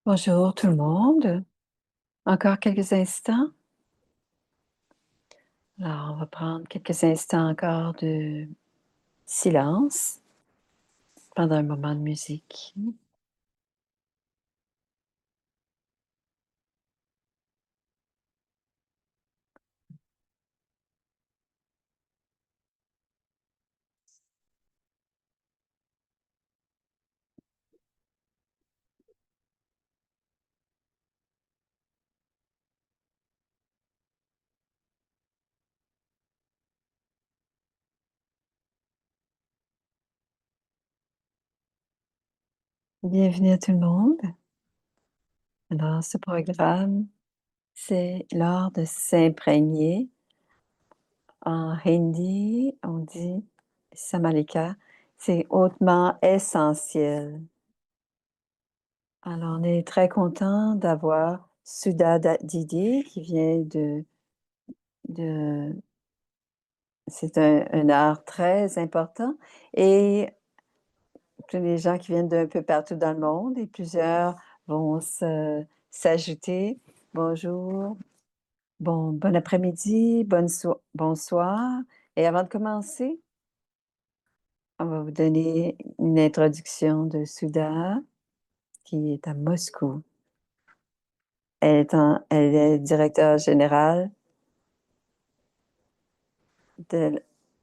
Bonjour tout le monde. Encore quelques instants. Alors, on va prendre quelques instants encore de silence pendant un moment de musique. Bienvenue à tout le monde. Alors, ce programme, c'est l'art de s'imprégner. En hindi, on dit Samalika, c'est hautement essentiel. Alors, on est très content d'avoir Sudha Didi qui vient de c'est un art très important et tous les gens qui viennent d'un peu partout dans le monde et plusieurs vont s'ajouter. Bonjour, bon après-midi, bonsoir. Et avant de commencer, on va vous donner une introduction de Souda, qui est à Moscou. Elle est directeur général de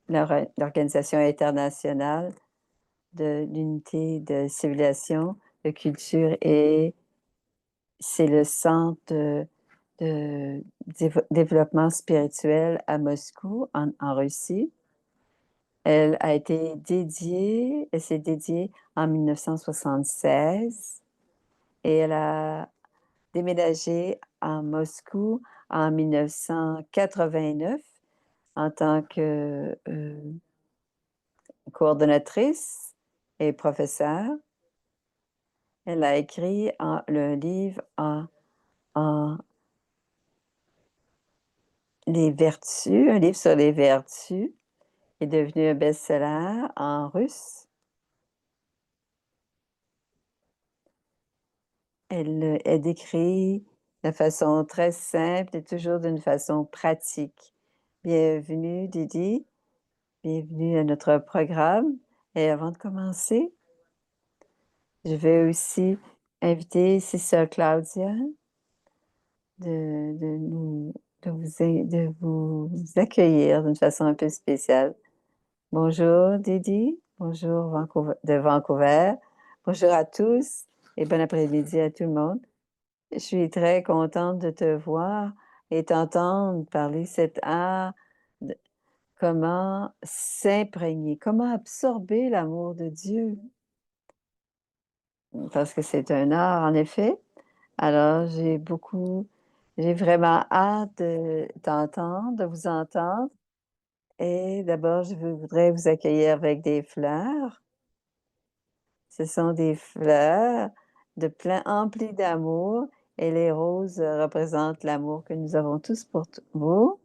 l'Organisation internationale de l'unité de civilisation, de culture et c'est le centre de développement spirituel à Moscou, en Russie. Elle s'est dédiée en 1976 et elle a déménagé à Moscou en 1989 en tant que coordonnatrice et professeure. Elle a écrit le livre en les vertus, un livre sur les vertus, est devenu un best-seller en russe. Elle décrit de façon très simple et toujours d'une façon pratique. Bienvenue, Didi. Bienvenue à notre programme. Et avant de commencer, je vais aussi inviter Sister Claudia de, nous, de vous accueillir d'une façon un peu spéciale. Bonjour Didi, bonjour de Vancouver, bonjour à tous et bon après-midi à tout le monde. Je suis très contente de te voir et t'entendre parler cet art, de comment s'imprégner, comment absorber l'amour de Dieu, parce que c'est un art en effet. Alors j'ai vraiment hâte de t'entendre, de vous entendre. Et d'abord, voudrais vous accueillir avec des fleurs. Ce sont des fleurs de plein emplies d'amour et les roses représentent l'amour que nous avons tous pour vous.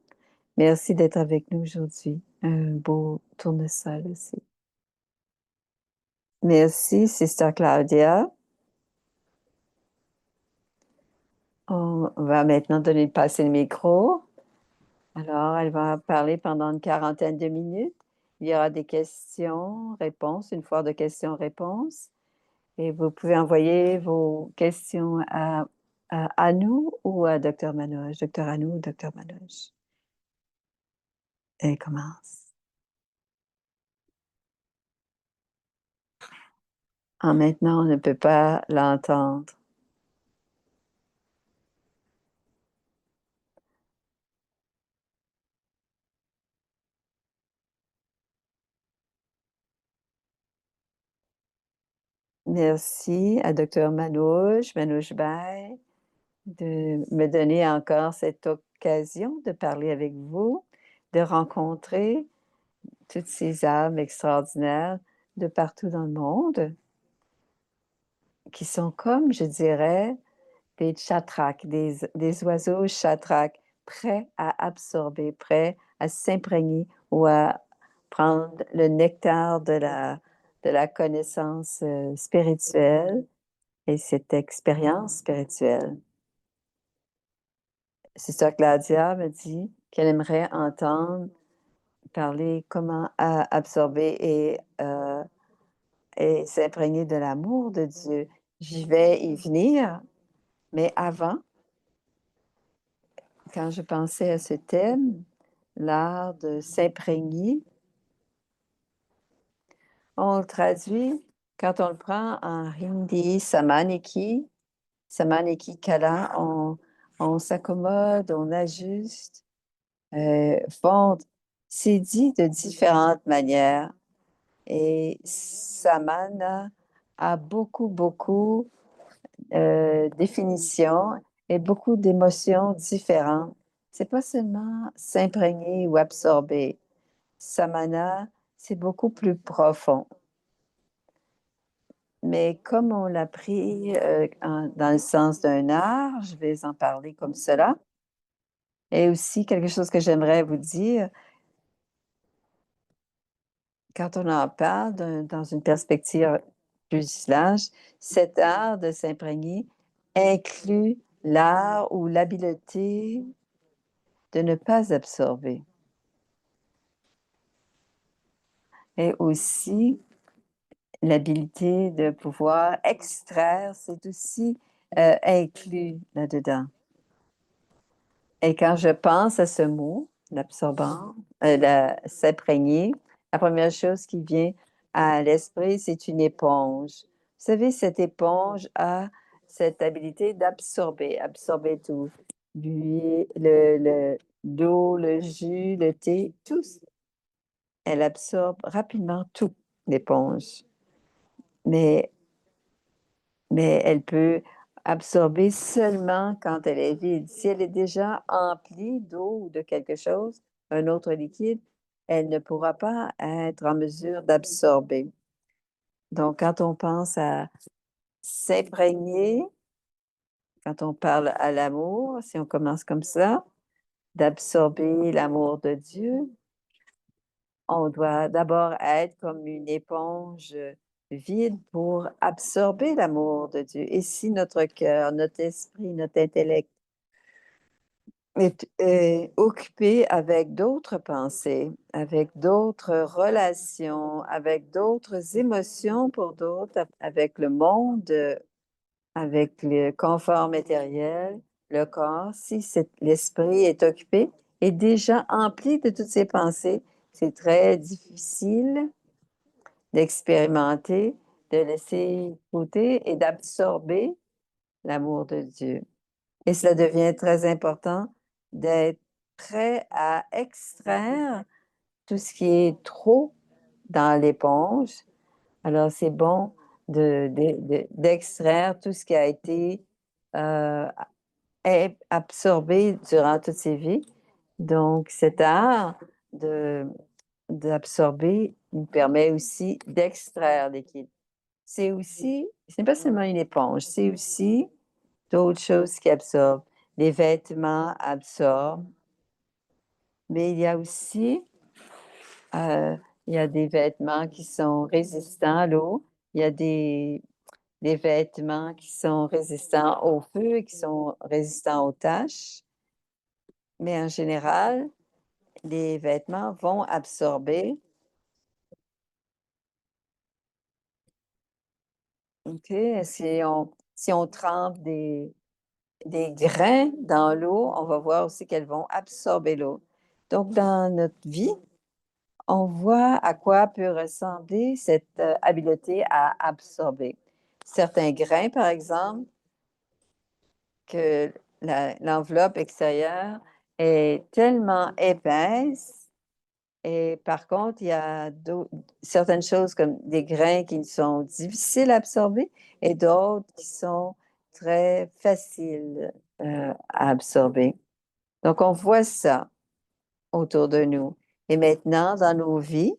Merci d'être avec nous aujourd'hui. Un beau tournesol aussi. Merci, Sister Claudia. On va maintenant passer le micro. Alors, elle va parler pendant une quarantaine de minutes. Il y aura des questions-réponses, une foire de questions-réponses. Et vous pouvez envoyer vos questions à nous ou à Dr. Manoj. Dr. Anou ou Dr. Manoj. Elle commence. Maintenant, on ne peut pas l'entendre. Merci à Dr. Manoj Bhai, de me donner encore cette occasion de parler avec vous, de rencontrer toutes ces âmes extraordinaires de partout dans le monde qui sont comme, je dirais, des chatraques, des oiseaux chatraques prêts à absorber, prêts à s'imprégner ou à prendre le nectar de la connaissance spirituelle et cette expérience spirituelle. C'est ça, Claudia me dit qu'elle aimerait entendre parler comment absorber et s'imprégner de l'amour de Dieu. J'y vais y venir, mais avant, quand je pensais à ce thème, l'art de s'imprégner, on le traduit, quand on le prend en hindi, samaniki, samaniki kala, on s'accommode, on ajuste, fondre. C'est dit de différentes manières. Et samana a beaucoup définitions et beaucoup d'émotions différentes. C'est pas seulement s'imprégner ou absorber. Samana, c'est beaucoup plus profond. Mais comme on l'a pris dans le sens d'un art, je vais en parler comme cela. Et aussi, quelque chose que j'aimerais vous dire, quand on en parle dans une perspective plus large, cet art de s'imprégner inclut l'art ou l'habileté de ne pas absorber. Et aussi l'habilité de pouvoir extraire, c'est aussi inclus là-dedans. Et quand je pense à ce mot, l'absorbant, s'imprégner, la première chose qui vient à l'esprit, c'est une éponge. Vous savez, cette éponge a cette habilité d'absorber, absorber tout. L'huile, l'eau, le jus, le thé, tout. Elle absorbe rapidement tout, l'éponge. Mais mais elle peut absorber seulement quand elle est vide. Si elle est déjà emplie d'eau ou de quelque chose, un autre liquide, elle ne pourra pas être en mesure d'absorber. Donc, quand on pense à s'imprégner, quand on parle à l'amour, si on commence comme ça, d'absorber l'amour de Dieu, on doit d'abord être comme une éponge vide pour absorber l'amour de Dieu. Et si notre cœur, notre esprit, notre intellect est occupé avec d'autres pensées, avec d'autres relations, avec d'autres émotions pour d'autres, avec le monde, avec le confort matériel, le corps, si l'esprit est occupé et déjà empli de toutes ces pensées, c'est très difficile d'expérimenter, de laisser côté et d'absorber l'amour de Dieu. Et cela devient très important d'être prêt à extraire tout ce qui est trop dans l'éponge. Alors, c'est bon d'extraire tout ce qui a été euh, absorbé durant toutes ces vies. Donc, cet art d'absorber nous permet aussi d'extraire l'équilibre. C'est aussi, ce n'est pas seulement une éponge, c'est aussi d'autres choses qui absorbent. Les vêtements absorbent, mais il y a aussi, il y a des vêtements qui sont résistants à l'eau. Il y a des vêtements qui sont résistants au feu, qui sont résistants aux taches. Mais en général, les vêtements vont absorber. OK? Si on trempe des grains dans l'eau, on va voir aussi qu'elles vont absorber l'eau. Donc, dans notre vie, on voit à quoi peut ressembler cette habileté à absorber. Certains grains, par exemple, que l'enveloppe extérieure est tellement épaisse et par contre, il y a certaines choses comme des grains qui sont difficiles à absorber et d'autres qui sont très faciles à absorber. Donc, on voit ça autour de nous. Et maintenant, dans nos vies,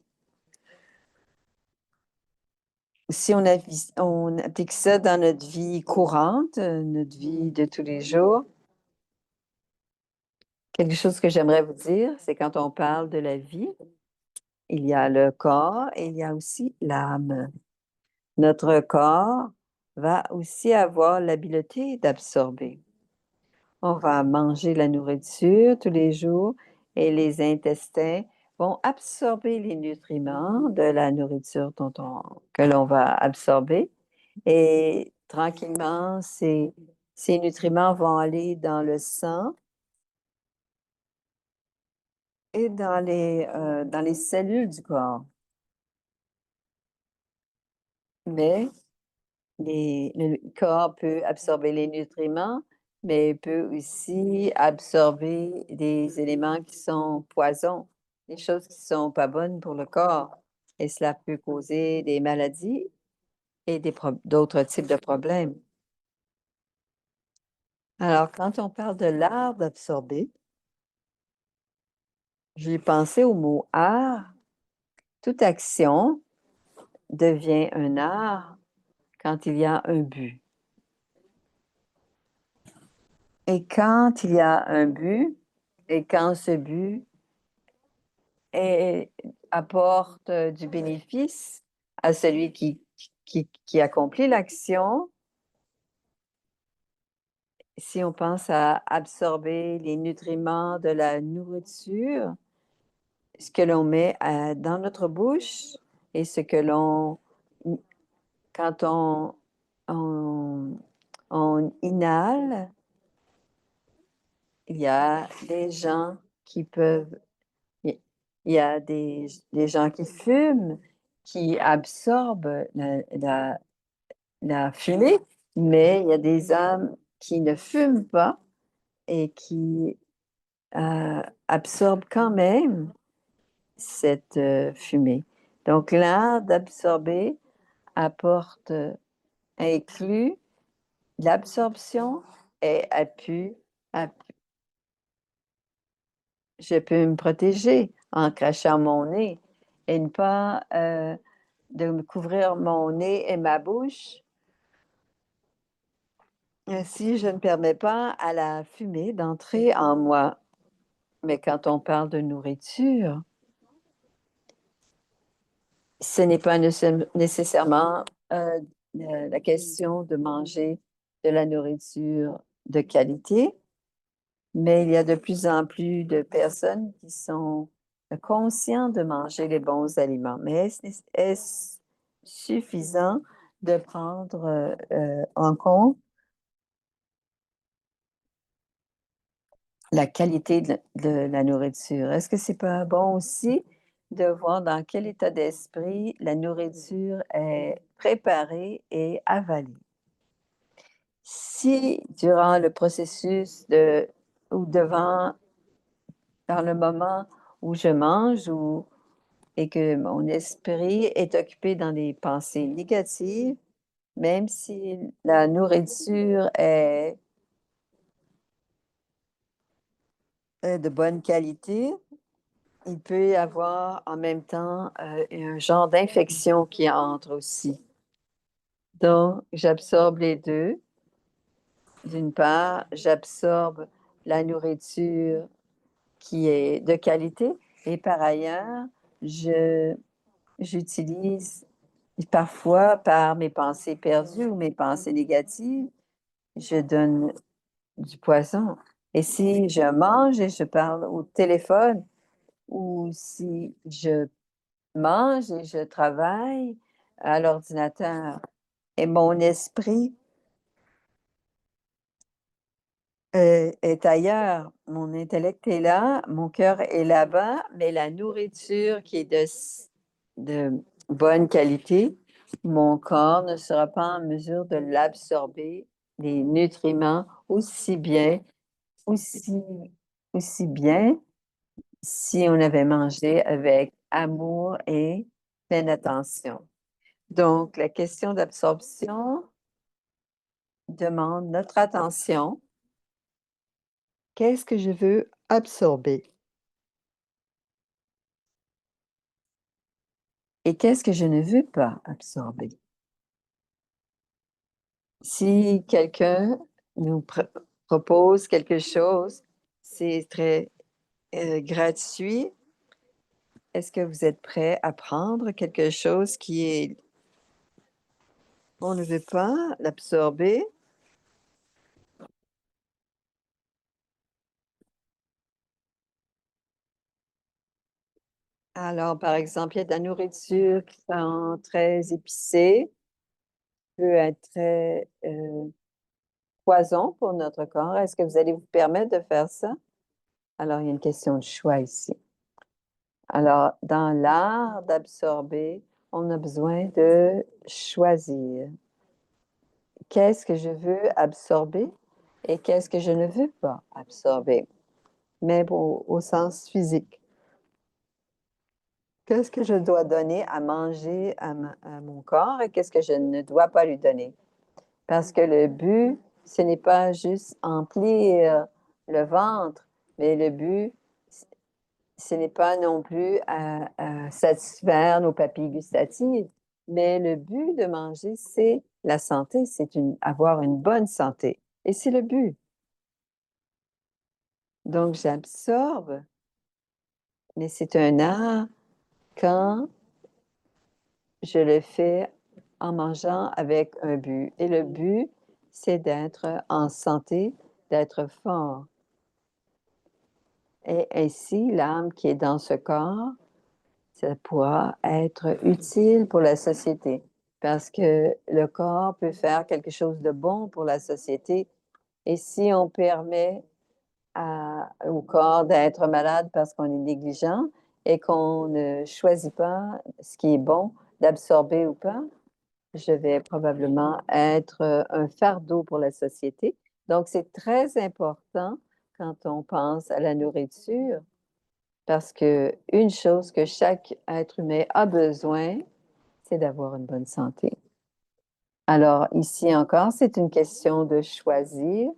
si on applique ça dans notre vie courante, notre vie de tous les jours, quelque chose que j'aimerais vous dire, c'est quand on parle de la vie, il y a le corps et il y a aussi l'âme. Notre corps va aussi avoir l'habileté d'absorber. On va manger la nourriture tous les jours et les intestins vont absorber les nutriments de la nourriture que l'on va absorber. Et tranquillement, ces nutriments vont aller dans le sang et dans les cellules du corps. Mais le corps peut absorber les nutriments, mais il peut aussi absorber des éléments qui sont poisons, des choses qui sont pas bonnes pour le corps. Et cela peut causer des maladies et d'autres types de problèmes. Alors, quand on parle de l'art d'absorber, j'ai pensé au mot art. Toute action devient un art quand il y a un but. Et quand il y a un but, et quand ce but et apporte du bénéfice à celui qui accomplit l'action. Si on pense à absorber les nutriments de la nourriture, ce que l'on met dans notre bouche et ce que quand on, on inhale, il y a des gens qui peuvent Il il y a des gens qui fument, qui absorbent la fumée, mais il y a des hommes qui ne fument pas et qui, absorbent quand même cette, fumée. Donc l'art d'absorber apporte, inclut l'absorption et je peux me protéger en crachant mon nez et ne pas, de me couvrir mon nez et ma bouche, si je ne permets pas à la fumée d'entrer en moi. Mais quand on parle de nourriture, ce n'est pas nécessairement, la question de manger de la nourriture de qualité, mais il y a de plus en plus de personnes qui sont conscients de manger les bons aliments. Mais est-ce suffisant de prendre, en compte la qualité de la nourriture? Est-ce que c'est pas bon aussi de voir dans quel état d'esprit la nourriture est préparée et avalée? Si durant le processus ou dans le moment où je mange et que mon esprit est occupé dans des pensées négatives, même si la nourriture est de bonne qualité, il peut y avoir en même temps, un genre d'infection qui entre aussi. Donc j'absorbe les 2. D'une part, j'absorbe la nourriture qui est de qualité et par ailleurs, je j'utilise parfois par mes pensées perdues ou mes pensées négatives, je donne du poison et si je mange et je parle au téléphone ou si je mange et je travaille à l'ordinateur et mon esprit, est ailleurs. Mon intellect est là, mon cœur est là-bas, mais la nourriture qui est de bonne qualité, mon corps ne sera pas en mesure de l'absorber, les nutriments aussi aussi bien si on avait mangé avec amour et pleine attention. Donc la question d'absorption demande notre attention. Qu'est-ce que je veux absorber? Et qu'est-ce que je ne veux pas absorber? Si quelqu'un nous propose quelque chose, c'est très, gratuit. Est-ce que vous êtes prêt à prendre quelque chose qui est On ne veut pas l'absorber. Alors, par exemple, il y a de la nourriture qui sent très épicée, peut être très poison pour notre corps. Est-ce que vous allez vous permettre de faire ça? Alors, il y a une question de choix ici. Alors, dans l'art d'absorber, on a besoin de choisir. Qu'est-ce que je veux absorber et qu'est-ce que je ne veux pas absorber, mais au sens physique. Qu'est-ce que je dois donner à manger à mon corps et qu'est-ce que je ne dois pas lui donner? Parce que le but, ce n'est pas juste emplir le ventre, mais le but, ce n'est pas non plus à satisfaire nos papilles gustatives, mais le but de manger, c'est la santé, avoir une bonne santé. Et c'est le but. Donc, j'absorbe, mais c'est un art quand je le fais en mangeant avec un but. Et le but, c'est d'être en santé, d'être fort. Et ainsi, l'âme qui est dans ce corps, ça pourra être utile pour la société parce que le corps peut faire quelque chose de bon pour la société. Et si on permet au corps d'être malade parce qu'on est négligent et qu'on ne choisit pas ce qui est bon d'absorber ou pas, je vais probablement être un fardeau pour la société. Donc, c'est très important quand on pense à la nourriture parce que une chose que chaque être humain a besoin, c'est d'avoir une bonne santé. Alors, ici encore, c'est une question de choisir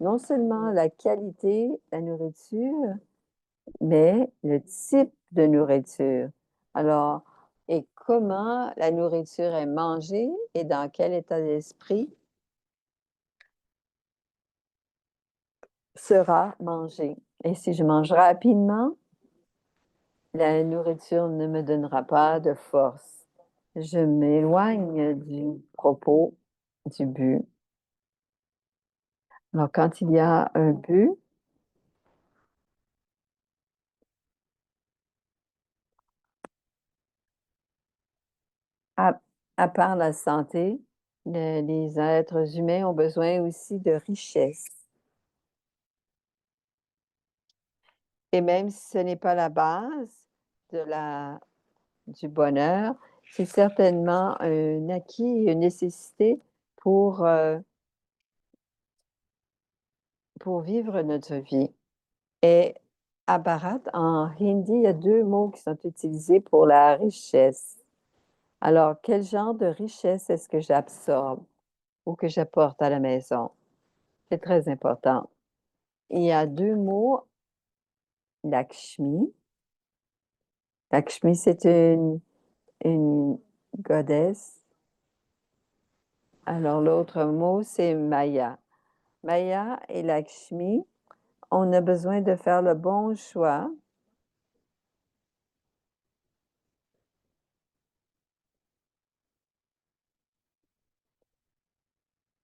non seulement la qualité de la nourriture, mais le type de nourriture. Alors, et comment la nourriture est mangée et dans quel état d'esprit sera mangée. Et si je mange rapidement, la nourriture ne me donnera pas de force. Je m'éloigne du propos, du but. Alors, quand il y a un but, à, à part la santé, les êtres humains ont besoin aussi de richesse. Et même si ce n'est pas la base de du bonheur, c'est certainement un acquis, une nécessité pour, euh, pour vivre notre vie. Et à Bharat, en hindi, il y a deux mots qui sont utilisés pour la richesse. Alors, quel genre de richesse est-ce que j'absorbe ou que j'apporte à la maison? C'est très important. Il y a deux mots, Lakshmi. Lakshmi, c'est une goddess. Alors, l'autre mot, c'est Maya. Maya et Lakshmi, on a besoin de faire le bon choix.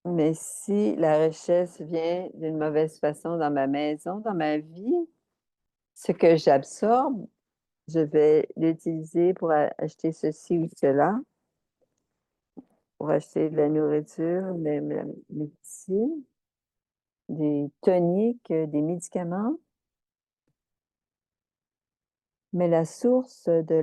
Mais si la richesse vient d'une mauvaise façon dans ma maison, dans ma vie, ce que j'absorbe, je vais l'utiliser pour acheter ceci ou cela, pour acheter de la nourriture, même la médecine, des toniques, des médicaments. Mais la source de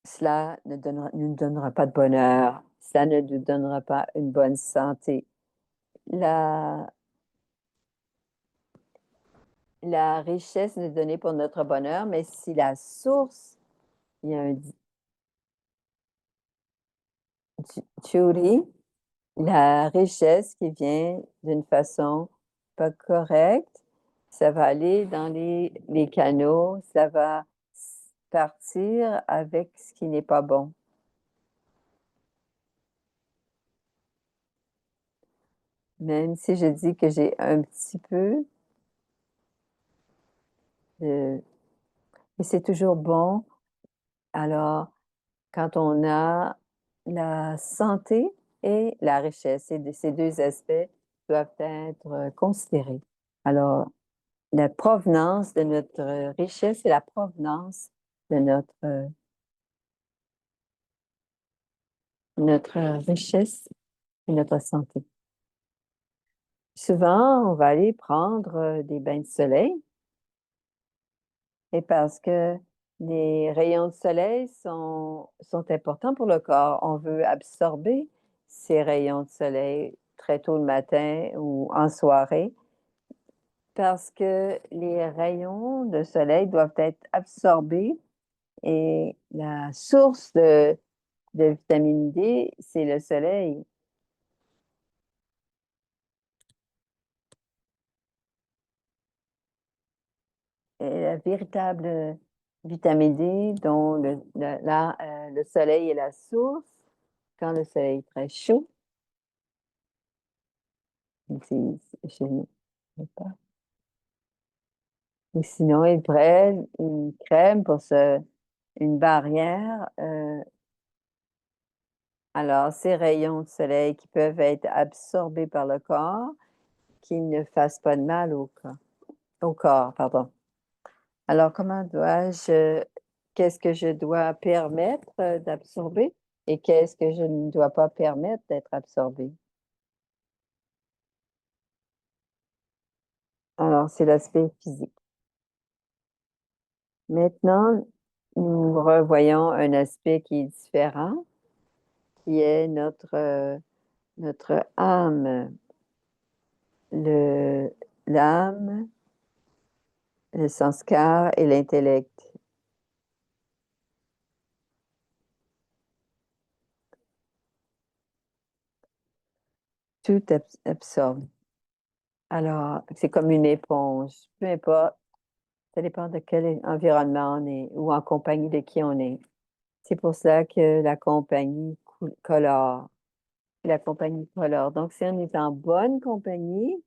cela ne nous donnera pas de bonheur. Ça ne nous donnera pas une bonne santé. La, la richesse est donnée pour notre bonheur, mais si la source, il y a un Judy, la richesse qui vient d'une façon pas correcte, ça va aller dans les canaux, ça va partir avec ce qui n'est pas bon. Même si je dis que j'ai un petit peu de... Et c'est toujours bon Alors, quand on a la santé et la richesse, ces deux aspects doivent être considérés. Alors, la provenance de notre richesse et la provenance de notre richesse et notre santé. Souvent, on va aller prendre des bains de soleil et parce que les rayons de soleil sont importants pour le corps. On veut absorber ces rayons de soleil très tôt le matin ou en soirée parce que les rayons de soleil doivent être absorbés et la source de vitamine D, c'est le soleil. Et la véritable vitamine D dont le soleil est la source, quand le soleil est très chaud, chez nous. Ou sinon, ils prennent une crème pour une barrière. Alors, ces rayons de soleil qui peuvent être absorbés par le corps, qui ne fassent pas de mal au corps, pardon. Alors, qu'est-ce que je dois permettre d'absorber et qu'est-ce que je ne dois pas permettre d'être absorbé? Alors, c'est l'aspect physique. Maintenant, nous revoyons un aspect qui est différent, qui est notre âme. Le, l'âme, le sanskar et l'intellect. Tout absorbe. Alors, c'est comme une éponge. Peu importe, ça dépend de quel environnement on est ou en compagnie de qui on est. C'est pour ça que la compagnie colore. La compagnie colore. Donc, si on est en bonne compagnie,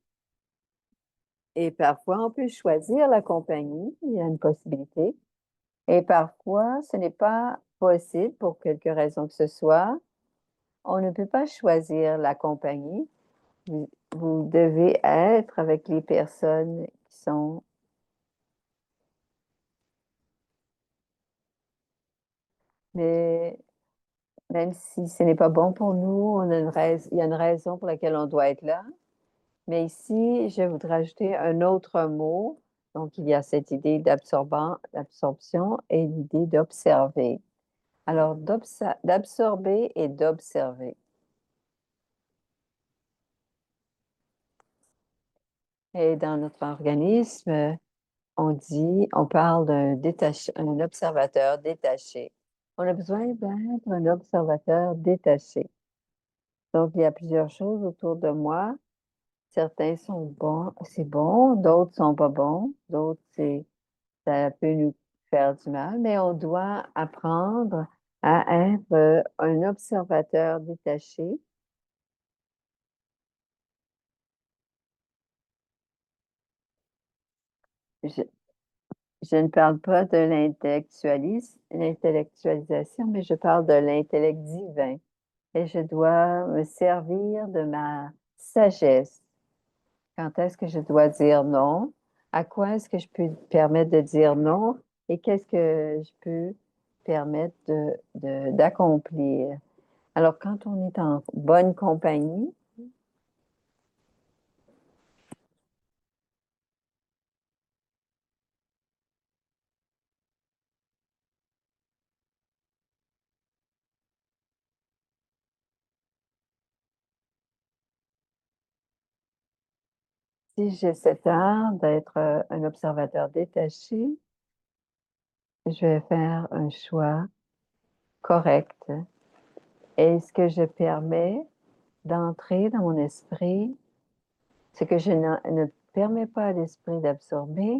et parfois on peut choisir la compagnie, il y a une possibilité. Et parfois, ce n'est pas possible pour quelque raison que ce soit. On ne peut pas choisir la compagnie. Vous devez être avec les personnes qui sont. Mais même si ce n'est pas bon pour nous, il y a une raison pour laquelle on doit être là. Mais ici, je voudrais ajouter un autre mot. Donc, il y a cette idée d'absorption et l'idée d'observer. Alors, d'absorber et d'observer. Et dans notre organisme, on parle un observateur détaché. On a besoin d'être un observateur détaché. Donc, il y a plusieurs choses autour de moi. Certains sont bons, c'est bon, d'autres sont pas bons, ça peut nous faire du mal, mais on doit apprendre à être un observateur détaché. Je, je ne parle pas de l'intellectualisation, mais je parle de l'intellect divin. Et je dois me servir de ma sagesse. Quand est-ce que je dois dire non? À quoi est-ce que je peux permettre de dire non? Et qu'est-ce que je peux permettre d'accomplir? Alors, quand on est en bonne compagnie, si j'ai cet art d'être un observateur détaché, je vais faire un choix correct. Est-ce que je permets d'entrer dans mon esprit ce que je ne permets pas à l'esprit d'absorber?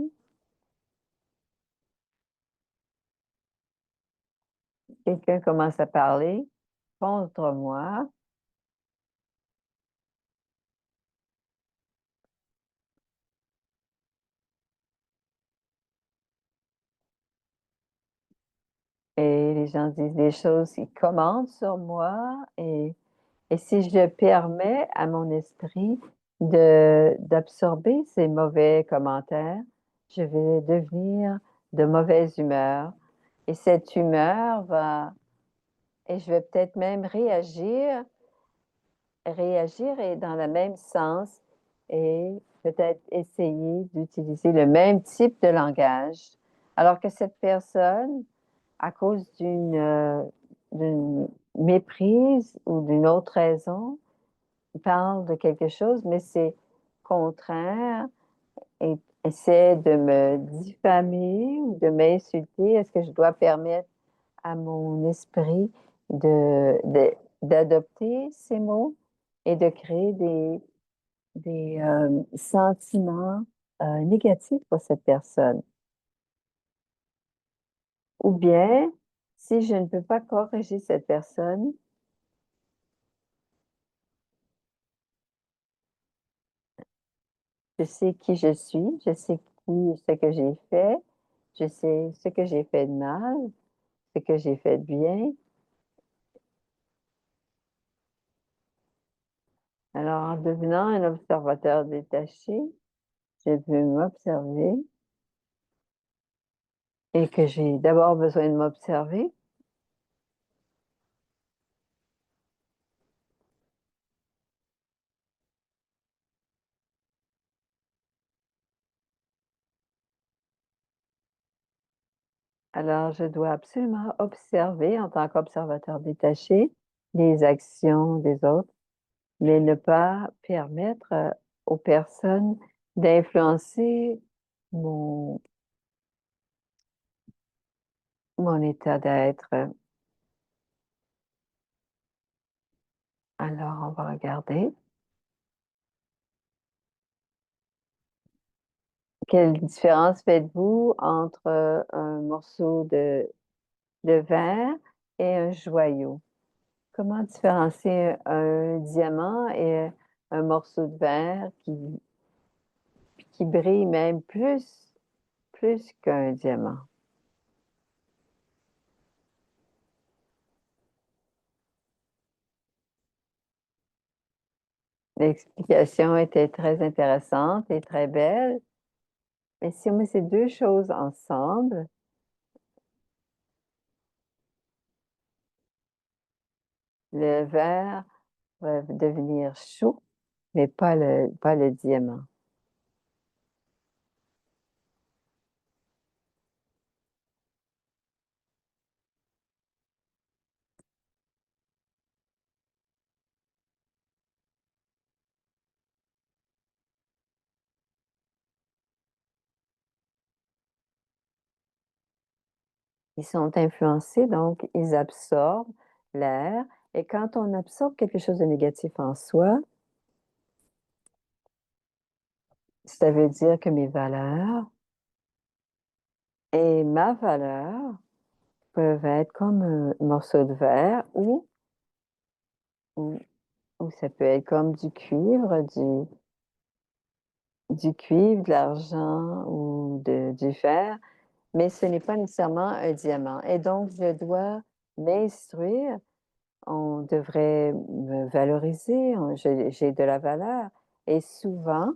Quelqu'un commence à parler contre moi. et les gens disent des choses qui commentent sur moi et si je permets à mon esprit d'absorber ces mauvais commentaires, je vais devenir de mauvaise humeur et cette humeur va et je vais peut-être même réagir et dans le même sens et peut-être essayer d'utiliser le même type de langage, alors que cette personne, à cause d'une méprise ou d'une autre raison, parle de quelque chose, mais c'est contraire et essaie de me diffamer ou de m'insulter. Est-ce que je dois permettre à mon esprit d'adopter ces mots et de créer des sentiments négatifs pour cette personne? Ou bien, si je ne peux pas corriger cette personne, je sais qui je suis, je sais ce que j'ai fait, je sais ce que j'ai fait de mal, ce que j'ai fait de bien. Alors, en devenant un observateur détaché, je peux m'observer et que j'ai d'abord besoin de m'observer. Alors, je dois absolument observer en tant qu'observateur détaché les actions des autres, mais ne pas permettre aux personnes d'influencer mon, mon état d'être. Alors, on va regarder. Quelle différence faites-vous entre un morceau de verre et un joyau? Comment différencier un diamant et un morceau de verre qui brille même plus qu'un diamant? L'explication était très intéressante et très belle, mais si on met ces deux choses ensemble, le verre va devenir chaud, mais pas le diamant. Ils sont influencés, donc ils absorbent l'air. Et quand on absorbe quelque chose de négatif en soi, ça veut dire que mes valeurs et ma valeur peuvent être comme un morceau de verre ou, ou ça peut être comme du cuivre, du cuivre, de l'argent ou du fer, mais ce n'est pas nécessairement un diamant. Et donc, je dois m'instruire. On devrait me valoriser, j'ai de la valeur. Et souvent,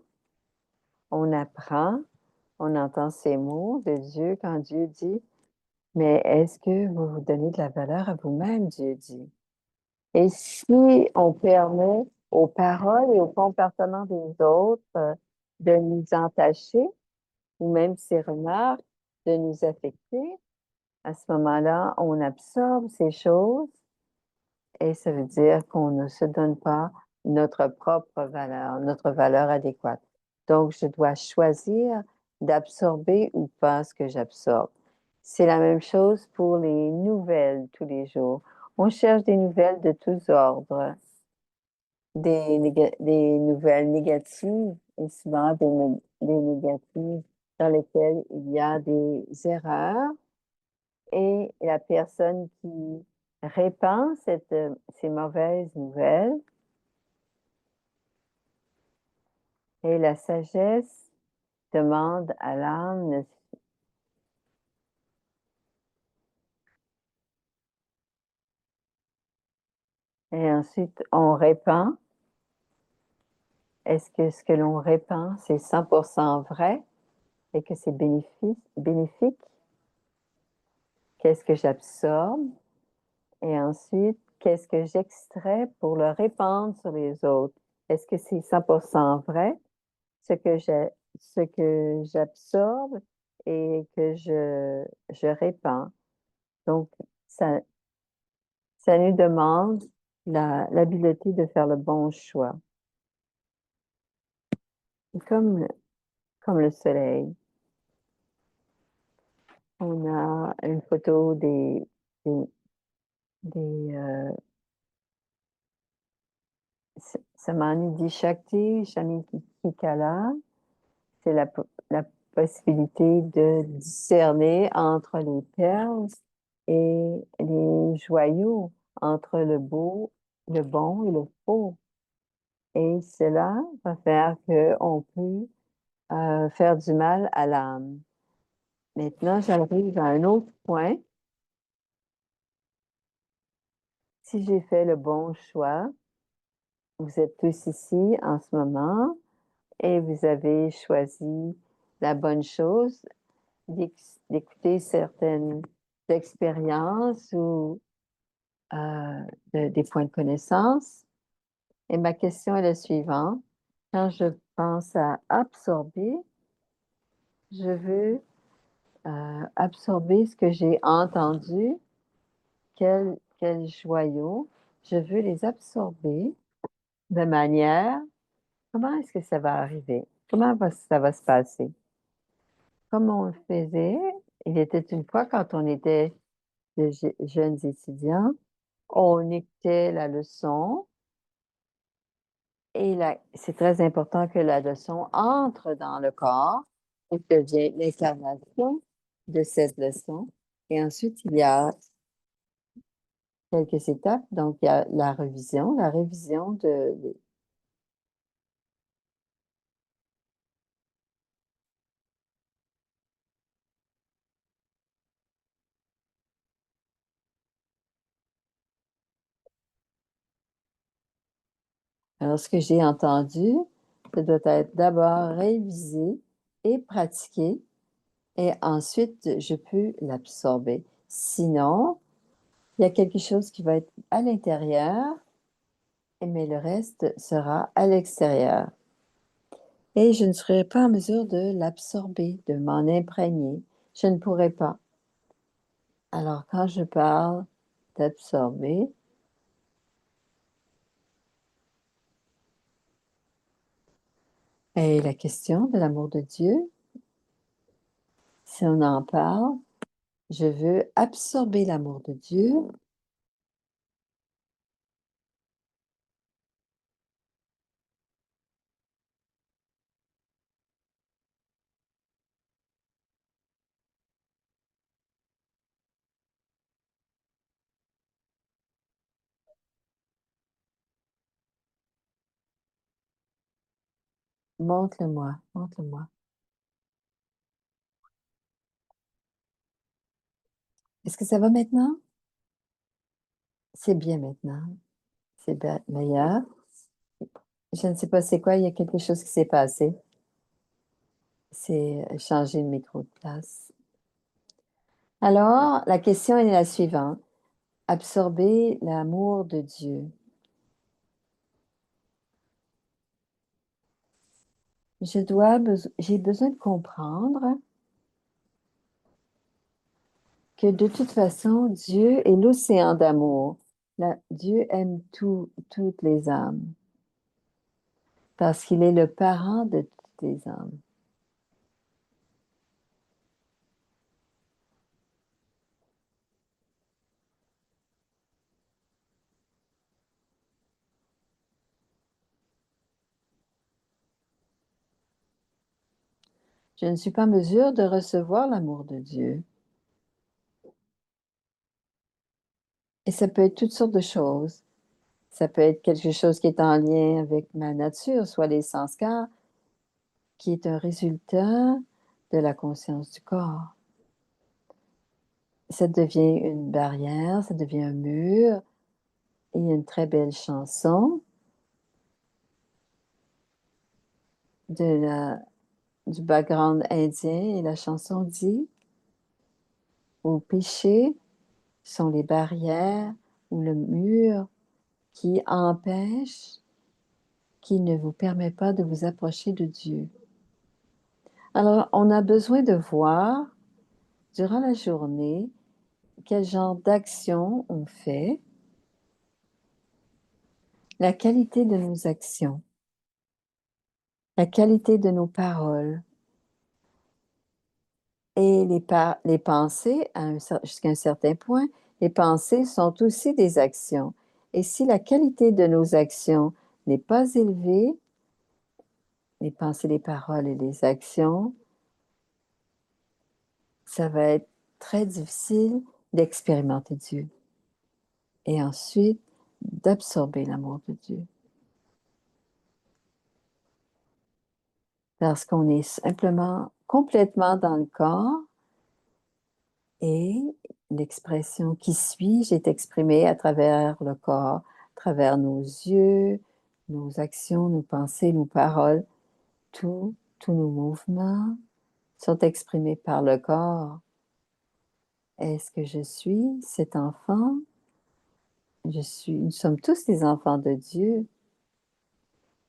on apprend, on entend ces mots de Dieu quand Dieu dit, mais est-ce que vous vous donnez de la valeur à vous-même, Dieu dit. Et si on permet aux paroles et aux comportements des autres de nous entacher, ou même ces remarques de nous affecter, à ce moment-là, on absorbe ces choses et ça veut dire qu'on ne se donne pas notre valeur adéquate. Donc, je dois choisir d'absorber ou pas ce que j'absorbe. C'est la même chose pour les nouvelles tous les jours. On cherche des nouvelles de tous ordres, des nouvelles négatives et souvent des négatives dans lesquelles il y a des erreurs et la personne qui répand ces mauvaises nouvelles et la sagesse demande à l'âme Et ensuite, on répand. Est-ce que ce que l'on répand, c'est 100% vrai et que c'est bénéfique? Qu'est-ce que j'absorbe? Et ensuite, qu'est-ce que j'extrais pour le répandre sur les autres? Est-ce que c'est 100% vrai, ce que j'absorbe et que je répands? Donc, ça, ça nous demande l'habileté de faire le bon choix, comme, comme le soleil. On a une photo des, des Samanidhi Shakti, Shanikikala. C'est la possibilité de discerner entre les perles et les joyaux, entre le beau, le bon et le faux. Et cela va faire qu'on peut faire du mal à l'âme. Maintenant, j'arrive à un autre point. Si j'ai fait le bon choix, vous êtes tous ici en ce moment et vous avez choisi la bonne chose, d'écouter certaines expériences ou des points de connaissance. Et ma question est la suivante. Quand je pense à absorber, je veux absorber ce que j'ai entendu, quel joyau, je veux les absorber de manière, comment est-ce que ça va arriver? Ça va se passer? Comme on le faisait, il était une fois quand on était de jeunes étudiants, on écoutait la leçon et c'est très important que la leçon entre dans le corps et devient l'incarnation de cette leçon. Et ensuite, il y a quelques étapes. Donc, il y a la révision alors, ce que j'ai entendu, ça doit être d'abord révisé et pratiqué, et ensuite, je peux l'absorber. Sinon, il y a quelque chose qui va être à l'intérieur, mais le reste sera à l'extérieur. Et je ne serai pas en mesure de l'absorber, de m'en imprégner. Je ne pourrai pas. Alors, quand je parle d'absorber, et la question de l'amour de Dieu, si on en parle, je veux absorber l'amour de Dieu. Montre-le-moi, montre-le-moi. Est-ce que ça va maintenant? C'est bien maintenant. C'est meilleur. Je ne sais pas c'est quoi, il y a quelque chose qui s'est passé. C'est changer le micro de place. Alors, la question est la suivante. Absorber l'amour de Dieu. J'ai besoin de comprendre que de toute façon, Dieu est l'océan d'amour. Dieu aime toutes les âmes parce qu'il est le parent de toutes les âmes. Je ne suis pas en mesure de recevoir l'amour de Dieu. Et ça peut être toutes sortes de choses. Ça peut être quelque chose qui est en lien avec ma nature, soit les sanskars, qui est un résultat de la conscience du corps. Ça devient une barrière, ça devient un mur, Il y a une très belle chanson du background indien et la chanson dit: vos péchés sont les barrières ou le mur qui empêche, qui ne vous permet pas de vous approcher de Dieu. Alors, on a besoin de voir durant la journée quel genre d'action on fait, la qualité de nos actions, la qualité de nos paroles et les pensées, jusqu'à un certain point, les pensées sont aussi des actions. Et si la qualité de nos actions n'est pas élevée, les pensées, les paroles et les actions, ça va être très difficile d'expérimenter Dieu et ensuite d'absorber l'amour de Dieu. Parce qu'on est simplement complètement dans le corps et l'expression «Qui suis-je?» est exprimée à travers le corps, à travers nos yeux, nos actions, nos pensées, nos paroles. Tous nos mouvements sont exprimés par le corps. Est-ce que je suis cet enfant? Nous sommes tous des enfants de Dieu,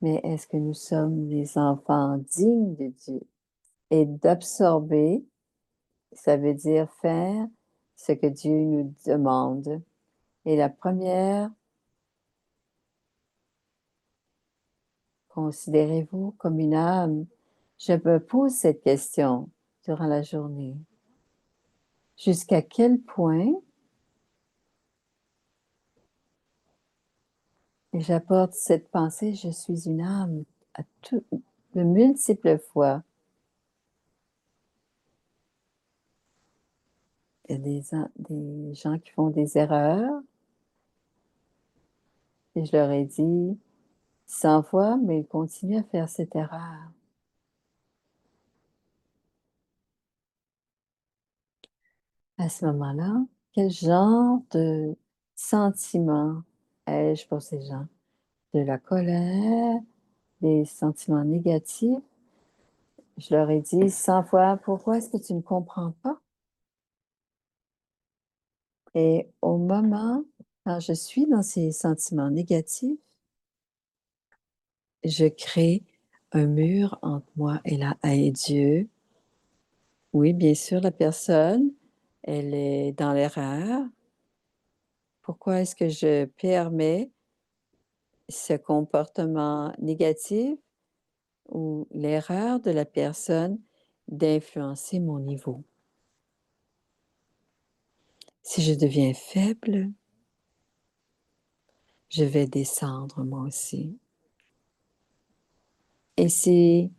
mais est-ce que nous sommes des enfants dignes de Dieu? Et d'absorber, ça veut dire faire ce que Dieu nous demande. Et la première, considérez-vous comme une âme? Je me pose cette question durant la journée. Jusqu'à quel point j'apporte cette pensée, je suis une âme, de multiples fois. Il y a des gens qui font des erreurs et je leur ai dit 100 fois, mais ils continuent à faire cette erreur. À ce moment-là, quel genre de sentiment ai-je pour ces gens? De la colère, des sentiments négatifs? Je leur ai dit 100 fois: «Pourquoi est-ce que tu ne comprends pas?» Et au moment quand je suis dans ces sentiments négatifs, je crée un mur entre moi et Dieu. Oui, bien sûr, la personne, elle est dans l'erreur. Pourquoi est-ce que je permets ce comportement négatif ou l'erreur de la personne d'influencer mon niveau? Si je deviens faible, je vais descendre moi aussi. Et si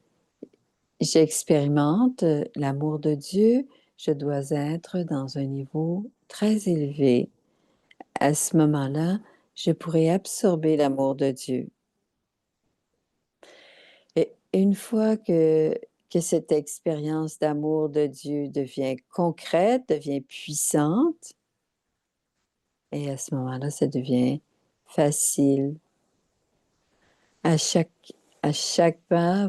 j'expérimente l'amour de Dieu, je dois être dans un niveau très élevé. À ce moment-là, je pourrai absorber l'amour de Dieu. Et une fois que cette expérience d'amour de Dieu devient concrète, devient puissante, et à ce moment-là, ça devient facile. À chaque, à chaque pas,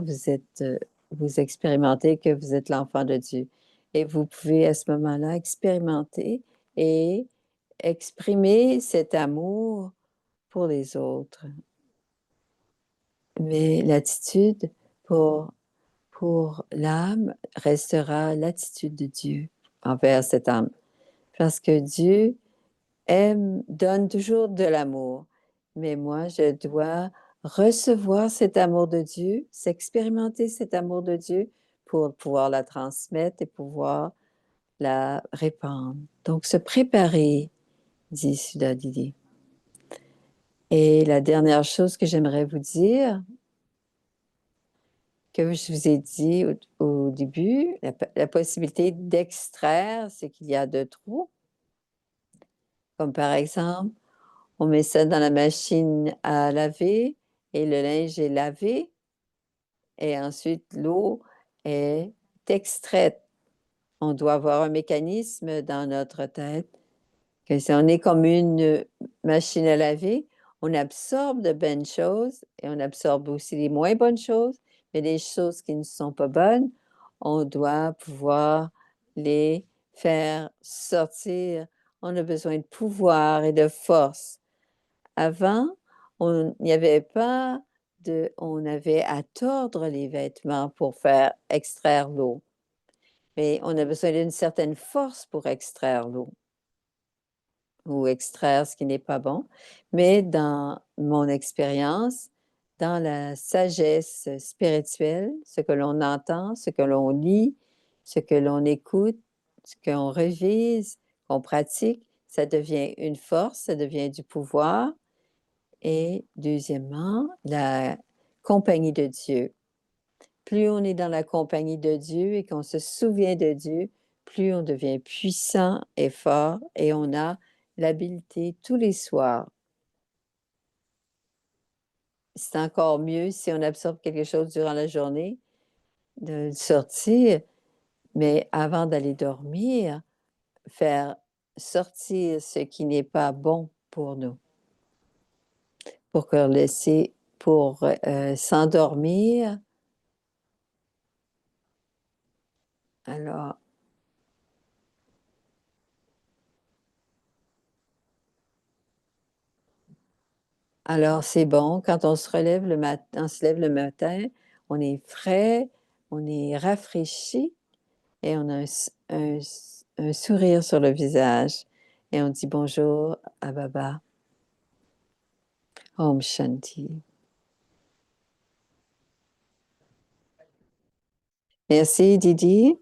vous expérimentez que vous êtes l'enfant de Dieu. Et vous pouvez à ce moment-là expérimenter et exprimer cet amour pour les autres. Mais l'attitude pour l'âme restera l'attitude de Dieu envers cette âme. Parce que Dieu donne toujours de l'amour. Mais moi, je dois recevoir cet amour de Dieu, s'expérimenter cet amour de Dieu pour pouvoir la transmettre et pouvoir la répandre. Donc, se préparer, dit Sudha Didi. Et la dernière chose que j'aimerais vous dire, que je vous ai dit au début, la possibilité d'extraire ce qu'il y a de trop. Comme par exemple, on met ça dans la machine à laver et le linge est lavé et ensuite l'eau est extraite. On doit avoir un mécanisme dans notre tête que si on est comme une machine à laver, on absorbe de bonnes choses et on absorbe aussi les moins bonnes choses, mais les choses qui ne sont pas bonnes, on doit pouvoir les faire sortir. On a besoin de pouvoir et de force. Avant, il n'y avait pas on avait à tordre les vêtements pour faire extraire l'eau, mais on a besoin d'une certaine force pour extraire l'eau ou extraire ce qui n'est pas bon. Mais dans mon expérience, dans la sagesse spirituelle, ce que l'on entend, ce que l'on lit, ce que l'on écoute, ce qu'on révise, qu'on pratique, ça devient une force, ça devient du pouvoir. Et deuxièmement, la compagnie de Dieu. Plus on est dans la compagnie de Dieu et qu'on se souvient de Dieu, plus on devient puissant et fort et on a l'habileté tous les soirs. C'est encore mieux si on absorbe quelque chose durant la journée, de le sortir, mais avant d'aller dormir, faire sortir ce qui n'est pas bon pour nous, pour laisser, pour s'endormir. Alors, c'est bon, quand on se lève le matin, on est frais, on est rafraîchi et on a un sourire sur le visage et on dit bonjour à Baba. Om Shanti. Merci Didi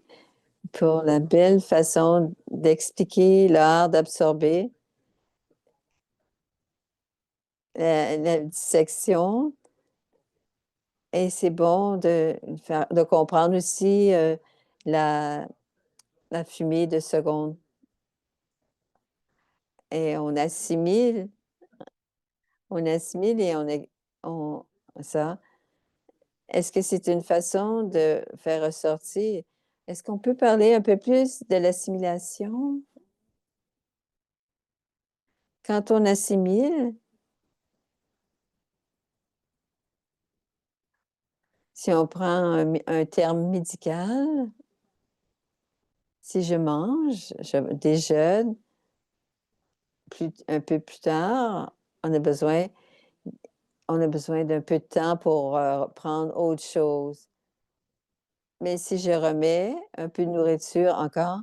pour la belle façon d'expliquer l'art d'absorber la dissection. Et c'est bon de comprendre aussi la fumée de seconde. Et on assimile et ça. Est-ce que c'est une façon de faire ressortir? Est-ce qu'on peut parler un peu plus de l'assimilation? Quand on assimile, si on prend un terme médical, si je mange, je déjeune, un peu plus tard, on a besoin d'un peu de temps pour prendre autre chose. Mais si je remets un peu de nourriture encore,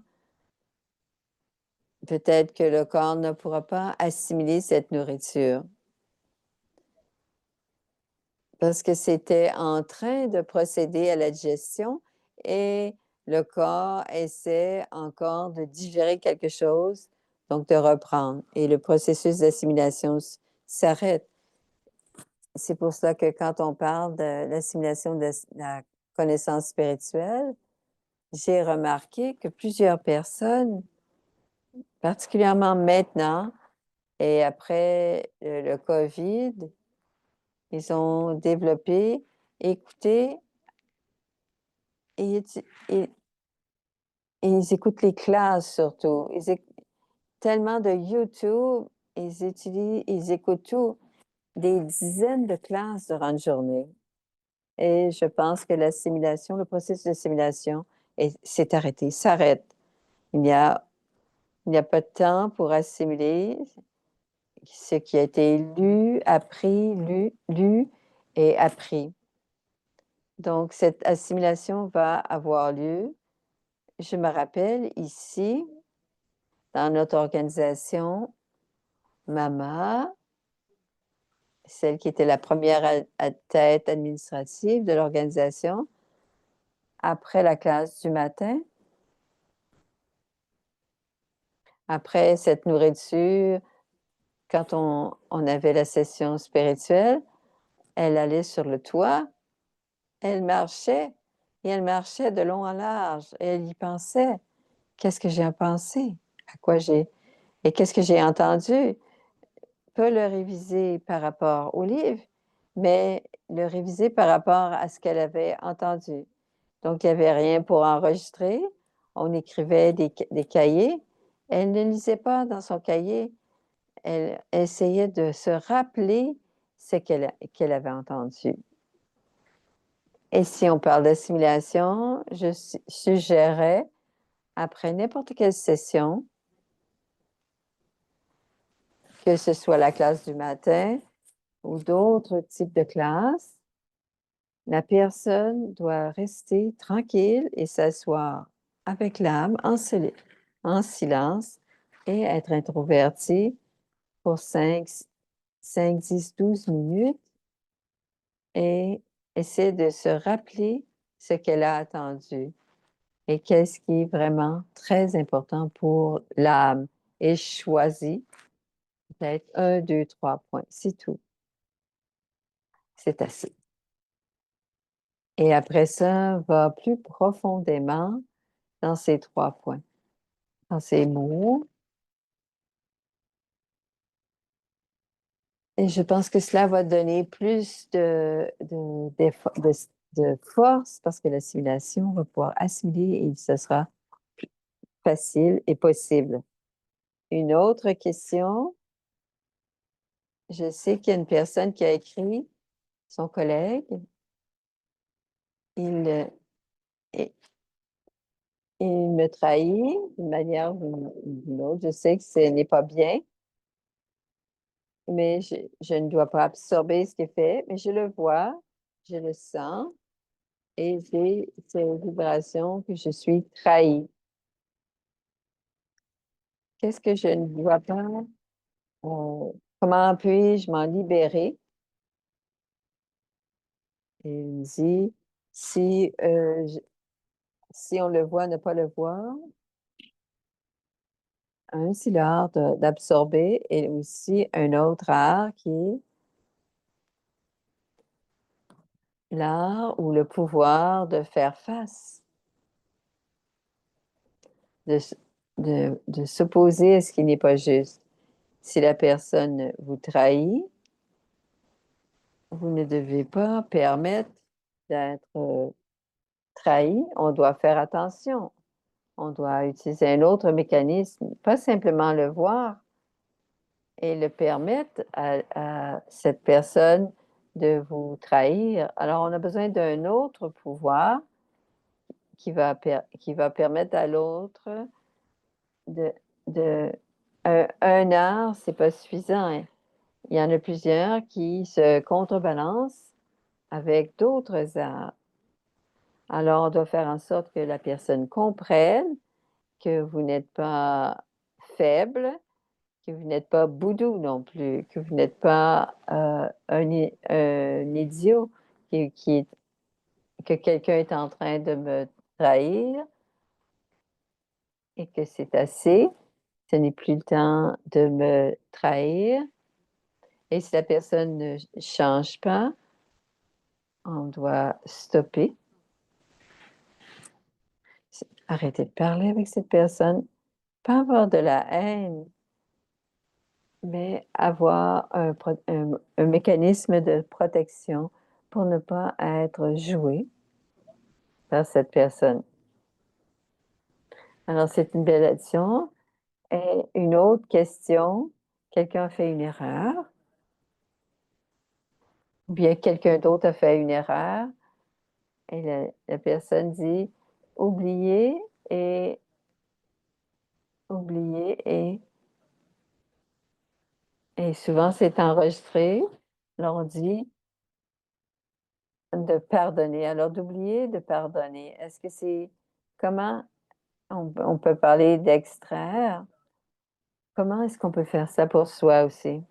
peut-être que le corps ne pourra pas assimiler cette nourriture. Parce que c'était en train de procéder à la digestion et le corps essaie encore de digérer quelque chose, donc de reprendre. Et le processus d'assimilation s'arrête. C'est pour ça que quand on parle de l'assimilation de la connaissance spirituelle, j'ai remarqué que plusieurs personnes, particulièrement maintenant et après le COVID, ils ont développé, écouté et ils écoutent les classes surtout. Tellement de YouTube, ils écoutent tout, des dizaines de classes durant une journée. Et je pense que le processus d'assimilation s'est arrêté, s'arrête. Il n'y a pas de temps pour assimiler ce qui a été lu, appris, lu et appris. Donc, cette assimilation va avoir lieu. Je me rappelle ici, dans notre organisation, Mama, celle qui était la première tête administrative de l'organisation, après la classe du matin, après cette nourriture, quand on avait la session spirituelle, elle allait sur le toit, elle marchait, et elle marchait de long en large, et elle y pensait. Qu'est-ce que j'ai pensé? Et qu'est-ce que j'ai entendu? Pas le réviser par rapport au livre, mais le réviser par rapport à ce qu'elle avait entendu. Donc, il n'y avait rien pour enregistrer. On écrivait des cahiers Elle ne lisait pas dans son cahier, elle essayait de se rappeler ce qu'elle avait entendu. Et si on parle d'assimilation, je suggérais, après n'importe quelle session, que ce soit la classe du matin ou d'autres types de classes, la personne doit rester tranquille et s'asseoir avec l'âme en silence et être introvertie pour 10, 12 minutes et essayer de se rappeler ce qu'elle a attendu et qu'est-ce qui est vraiment très important pour l'âme et choisit peut-être 1, 2, 3 points, c'est tout. C'est assez. Et après ça, va plus profondément dans ces 3 points, dans ces mots. Et je pense que cela va donner plus de force parce que l'assimilation va pouvoir assimiler et ce sera plus facile et possible. Une autre question. Je sais qu'il y a une personne qui a écrit, son collègue, il, il il me trahit d'une manière ou d'une autre. Je sais que ce n'est pas bien, mais je ne dois pas absorber ce qu'il fait, mais je le vois, je le sens et j'ai ces vibrations que je suis trahie. Qu'est-ce que je ne dois pas? Comment puis-je m'en libérer? Et il me dit, si, si on le voit, ne pas le voir, c'est l'art d'absorber et aussi un autre art qui est l'art ou le pouvoir de faire face, de, de s'opposer à ce qui n'est pas juste. Si la personne vous trahit, vous ne devez pas permettre d'être trahi. On doit faire attention. On doit utiliser un autre mécanisme, pas simplement le voir et le permettre à cette personne de vous trahir. Alors, on a besoin d'un autre pouvoir qui va permettre à l'autre de, de un art, c'est pas suffisant, hein. Il y en a plusieurs qui se contrebalancent avec d'autres arts. Alors, on doit faire en sorte que la personne comprenne que vous n'êtes pas faible, que vous n'êtes pas boudou non plus, que vous n'êtes pas un idiot, qui que quelqu'un est en train de me trahir et que c'est assez. Ce n'est plus le temps de me trahir. Et si la personne ne change pas, on doit stopper, arrêter de parler avec cette personne, pas avoir de la haine, mais avoir un mécanisme de protection pour ne pas être joué par cette personne. Alors, c'est une belle action. Et une autre question, quelqu'un a fait une erreur, ou bien quelqu'un d'autre a fait une erreur, et la personne dit oublier et oublier et souvent c'est enregistré. Alors on dit de pardonner. Alors d'oublier, de pardonner. Est-ce que c'est comment on peut parler d'extraire? Comment est-ce qu'on peut faire ça pour soi aussi?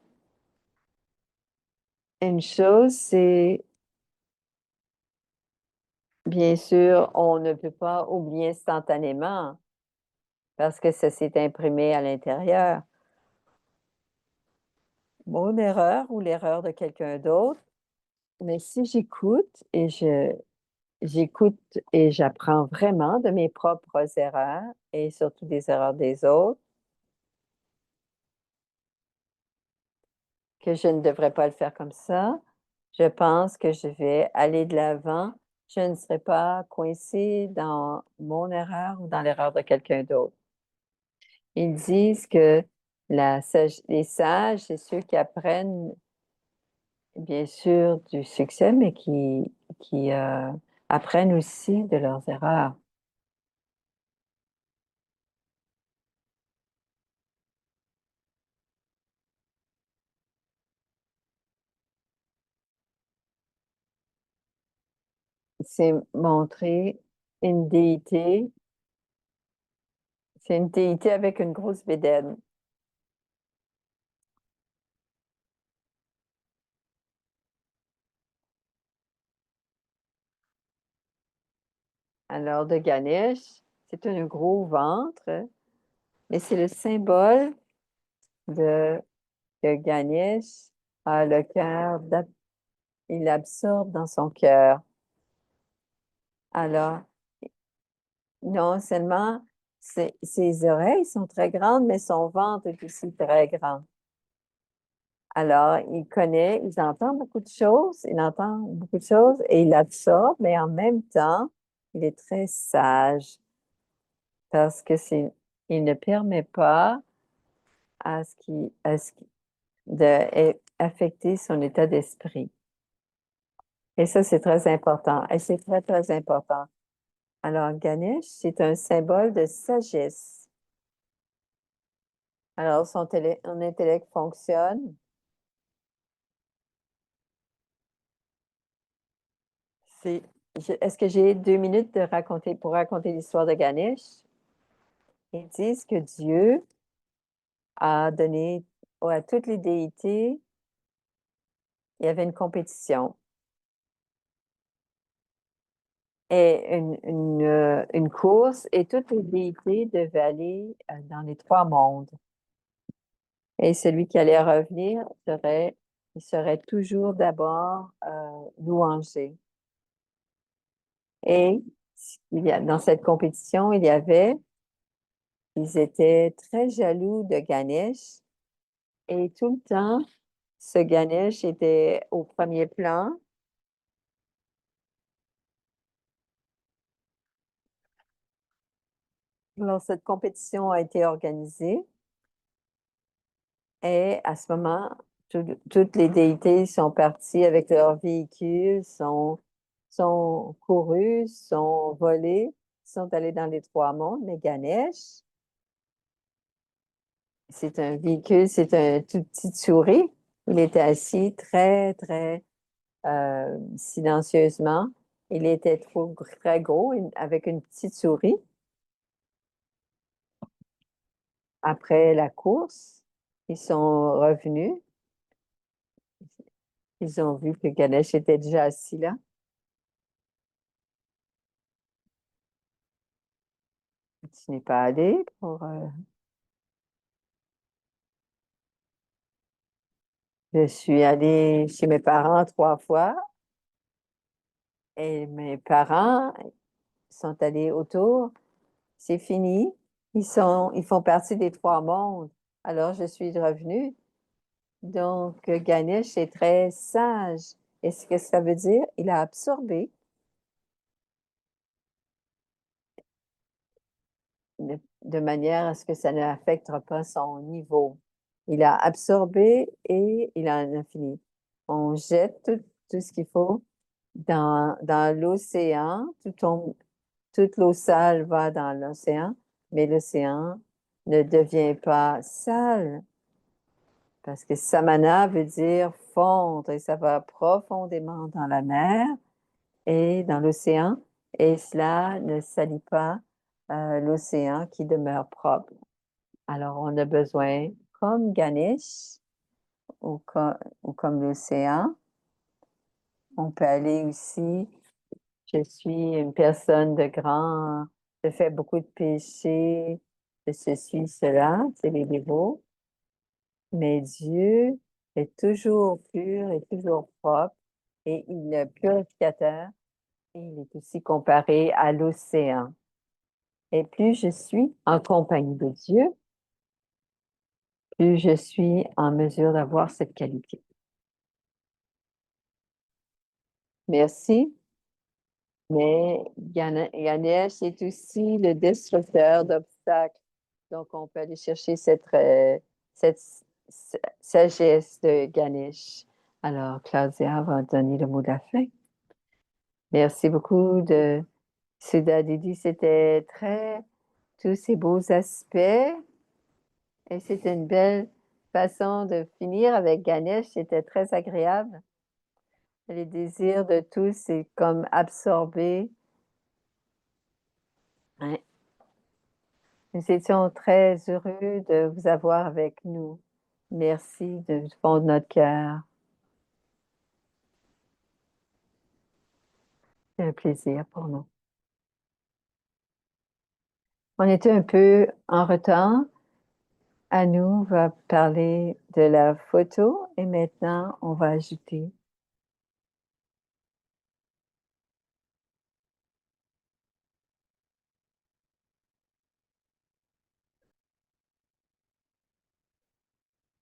Une chose, c'est bien sûr, on ne peut pas oublier instantanément parce que ça s'est imprimé à l'intérieur. Mon erreur ou l'erreur de quelqu'un d'autre, mais si j'écoute et j'apprends vraiment de mes propres erreurs et surtout des erreurs des autres, que je ne devrais pas le faire comme ça, je pense que je vais aller de l'avant. Je ne serai pas coincée dans mon erreur ou dans l'erreur de quelqu'un d'autre. Ils disent que les sages, c'est ceux qui apprennent, bien sûr, du succès, mais qui apprennent aussi de leurs erreurs. C'est montrer une déité, c'est une déité avec une grosse bédaine. Alors, de Ganesh, c'est un gros ventre, mais c'est le symbole de que Ganesh a le cœur, il absorbe dans son cœur. Alors, non seulement ses oreilles sont très grandes, mais son ventre est aussi très grand. Alors, il entend beaucoup de choses, il entend beaucoup de choses et il absorbe, mais en même temps, il est très sage parce que il ne permet pas à ce qui, affecter son état d'esprit. Et ça, c'est très important. Et c'est très, très important. Alors, Ganesh, c'est un symbole de sagesse. Alors, son intellect fonctionne. C'est, est-ce que j'ai 2 minutes pour raconter l'histoire de Ganesh? Ils disent que Dieu a donné à toutes les déités, il y avait une compétition et une course et toutes les déités devaient aller dans les trois mondes. Et celui qui allait revenir il serait toujours d'abord louangé. Et dans cette compétition, ils étaient très jaloux de Ganesh et tout le temps, ce Ganesh était au premier plan. Alors, cette compétition a été organisée et à ce moment, toutes les déités sont parties avec leurs véhicules, sont courus, sont volés, sont allés dans les trois mondes, mais Ganesh, c'est un véhicule, c'est un tout petit souris. Il était assis très, très silencieusement. Il était très gros avec une petite souris. Après la course, ils sont revenus. Ils ont vu que Ganesh était déjà assis là. Tu n'es pas allé pour. Je suis allée chez mes parents 3 fois et mes parents sont allés autour. C'est fini. Ils font partie des trois mondes. Alors, je suis revenue. Donc, Ganesh est très sage. Et ce que ça veut dire, il a absorbé de manière à ce que ça n'affectera pas son niveau. Il a absorbé et il en a fini. On jette tout ce qu'il faut dans l'océan. Toute l'eau sale va dans l'océan, mais l'océan ne devient pas sale parce que samana veut dire fondre et ça va profondément dans la mer et dans l'océan et cela ne salit pas l'océan qui demeure propre. Alors, on a besoin, comme Ganesh ou comme l'océan, on peut aller aussi. Je suis une personne je fais beaucoup de péchés, de ceci, cela, c'est les dévots, mais Dieu est toujours pur et toujours propre et il est purificateur et il est aussi comparé à l'océan. Et plus je suis en compagnie de Dieu, plus je suis en mesure d'avoir cette qualité. Merci. Mais Ganesh est aussi le destructeur d'obstacles. Donc, on peut aller chercher cette sagesse de Ganesh. Alors, Claudia va donner le mot de la fin. Merci beaucoup de Sudha Didi. C'était tous ces beaux aspects. Et c'était une belle façon de finir avec Ganesh. C'était très agréable. Les désirs de tous, c'est comme absorbé. Ouais. Nous étions très heureux de vous avoir avec nous. Merci du fond de notre cœur. C'est un plaisir pour nous. On était un peu en retard. Anu va parler de la photo et maintenant on va ajouter.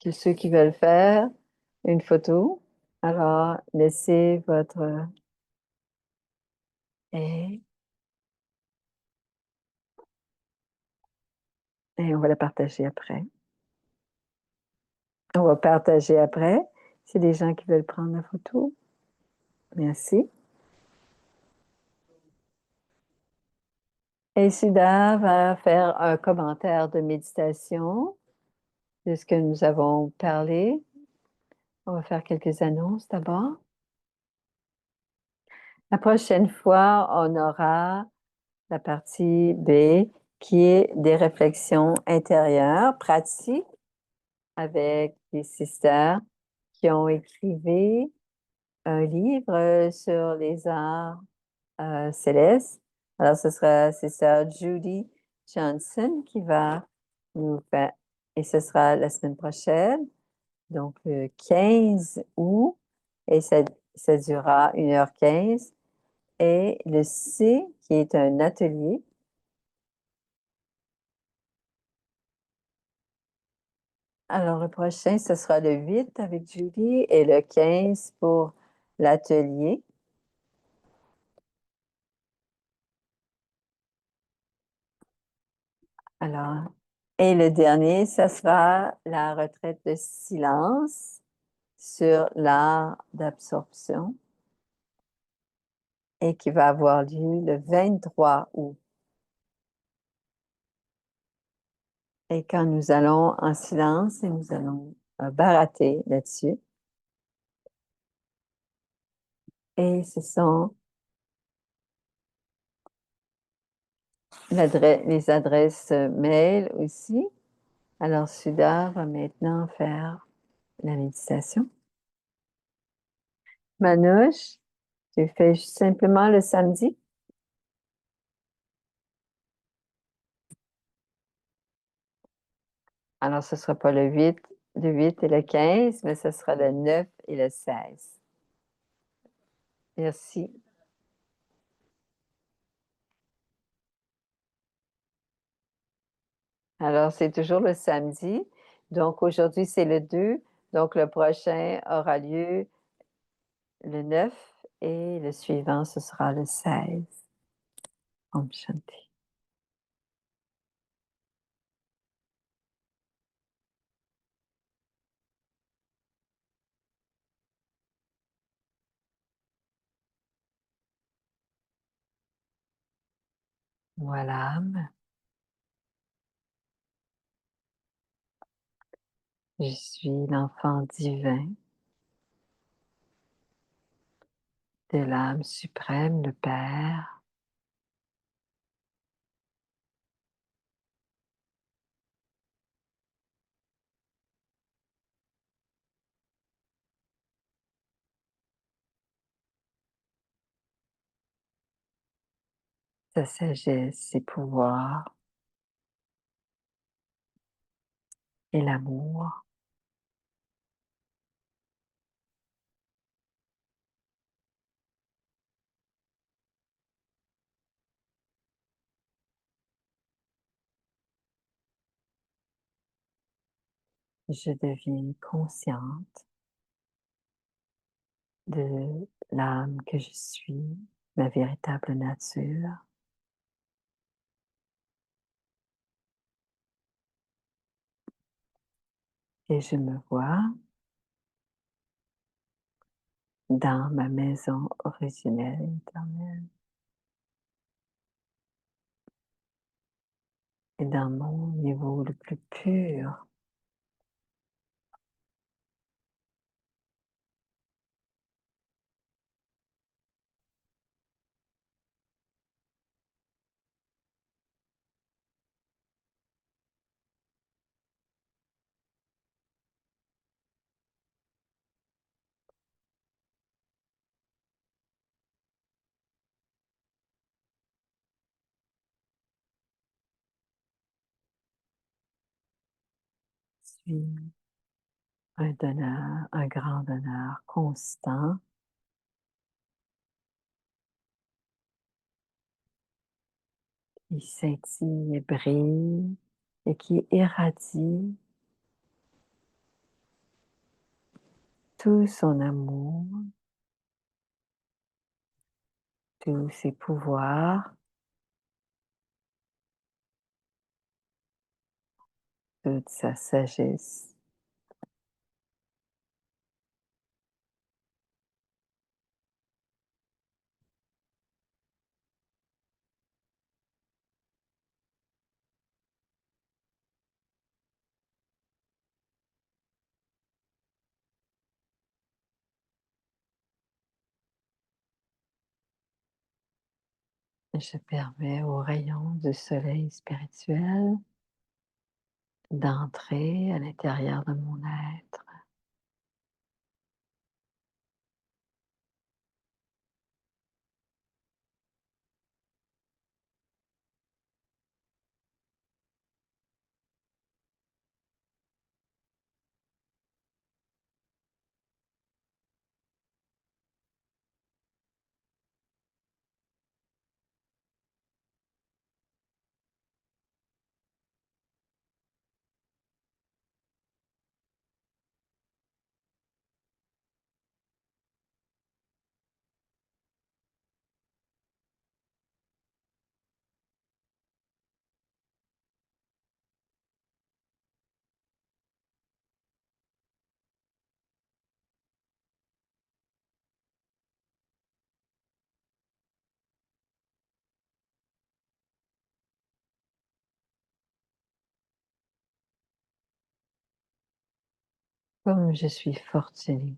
Que ceux qui veulent faire une photo, alors laissez votre et, et on va la partager après. On va partager après. C'est des gens qui veulent prendre la photo. Merci. Et Sudha va faire un commentaire de méditation de ce que nous avons parlé. On va faire quelques annonces d'abord. La prochaine fois, on aura la partie B qui est des réflexions intérieures pratiques avec des sisters qui ont écrivé un livre sur les arts célestes. Alors, ce sera Sister Judy Johnson qui va nous faire, et ce sera la semaine prochaine, donc le 15 août, et ça durera 1h15. Et le C, qui est un atelier. Alors, le prochain, ce sera le 8 avec Julie et le 15 pour l'atelier. Alors, et le dernier, ce sera la retraite de silence sur l'art d'absorption et qui va avoir lieu le 23 août. Et quand nous allons en silence et nous allons barater là-dessus. Et ce sont les adresses mail aussi. Alors, Sudha va maintenant faire la méditation. Manouche, tu fais simplement le samedi. Alors, ce ne sera pas le 8 et le 15, mais ce sera le 9 et le 16. Merci. Alors, c'est toujours le samedi. Donc, aujourd'hui, c'est le 2. Donc, le prochain aura lieu le 9 et le suivant, ce sera le 16. Om Shanti. Voilà. Je suis l'enfant divin de l'âme suprême, le Père. Sa sagesse, ses pouvoirs et l'amour. Je deviens consciente de l'âme que je suis, ma véritable nature. et je me vois dans ma maison originelle et éternelle et dans mon niveau le plus pur. Je suis un donneur, un grand donneur constant qui scintille et brille et qui irradie tout son amour, tous ses pouvoirs, toute sa sagesse. Je permets aux rayons du soleil spirituel d'entrer à l'intérieur de mon être. Comme je suis fortunée,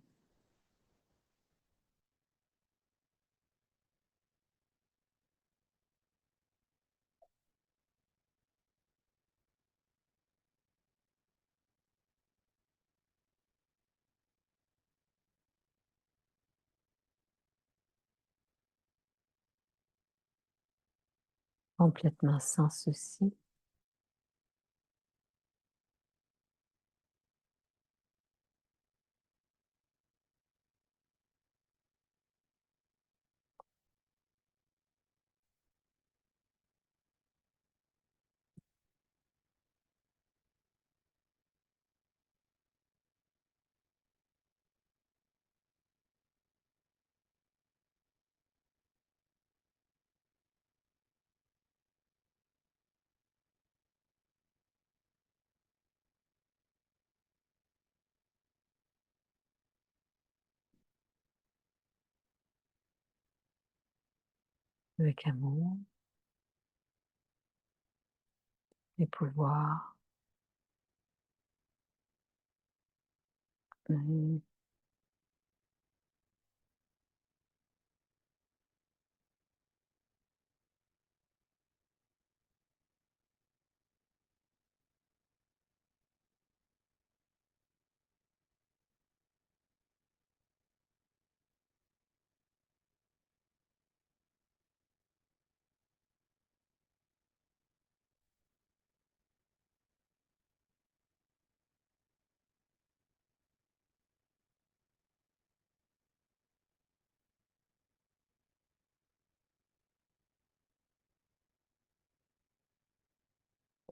complètement sans souci, avec amour et pouvoir. Mmh.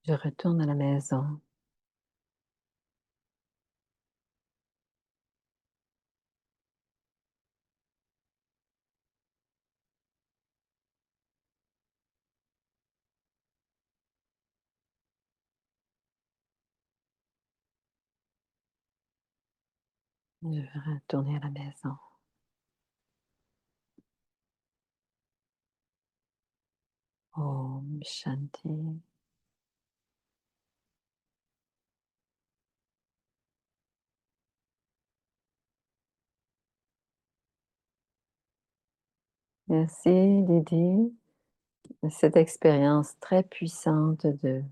Je retourne à la maison. Je vais retourner à la maison. Om Shanti. Merci Lydie de cette expérience très puissante de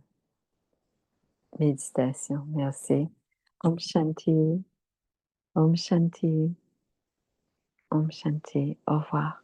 méditation. Merci. Om Shanti, Om Shanti, Om Shanti. Au revoir.